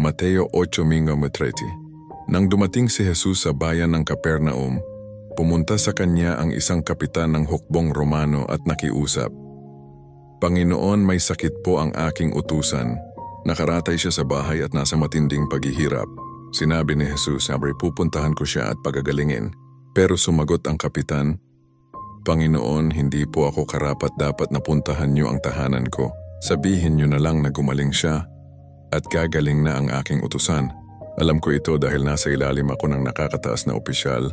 Mateo 8:30. Nang dumating si Jesus sa bayan ng Capernaum, pumunta sa kanya ang isang kapitan ng hukbong Romano at nakiusap. Panginoon, may sakit po ang aking utusan. Nakaratay siya sa bahay at nasa matinding paghihirap. Sinabi ni Jesus, pupuntahan ko siya at pagagalingin. Pero sumagot ang kapitan, Panginoon, hindi po ako karapat dapat napuntahan niyo ang tahanan ko. Sabihin niyo na lang na gumaling siya at gagaling na ang aking utusan. Alam ko ito dahil nasa ilalim ako ng nakakataas na opisyal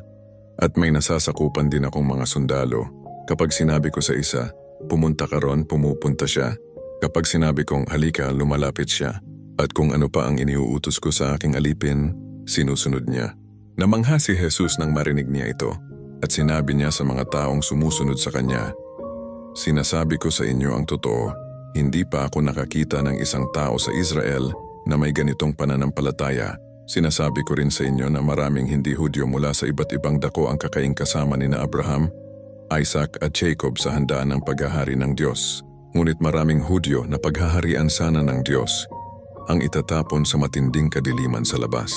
at may nasasakupan din akong mga sundalo. Kapag sinabi ko sa isa, pumunta ka ron, pumupunta siya. Kapag sinabi kong halika, lumalapit siya. At kung ano pa ang iniuutos ko sa aking alipin, sinusunod niya. Namangha si Jesus nang marinig niya ito at sinabi niya sa mga taong sumusunod sa kanya, Sinasabi ko sa inyo ang totoo, hindi pa ako nakakita ng isang tao sa Israel na may ganitong pananampalataya. Sinasabi ko rin sa inyo na maraming hindi Hudyo mula sa iba't ibang dako ang kakaing kasama ni na Abraham, Isaac at Jacob sa handaan ng paghahari ng Diyos. Ngunit maraming Hudyo na paghaharian sana ng Diyos ang itatapon sa matinding kadiliman sa labas.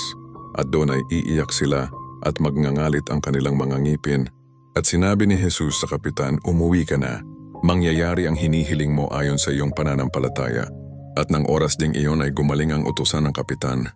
At doon ay iiyak sila at magngangalit ang kanilang mga ngipin. At sinabi ni Jesus sa kapitan, umuwi ka na. Mangyayari ang hinihiling mo ayon sa iyong pananampalataya. At nang oras ding iyon ay gumaling ang utusan ng kapitan.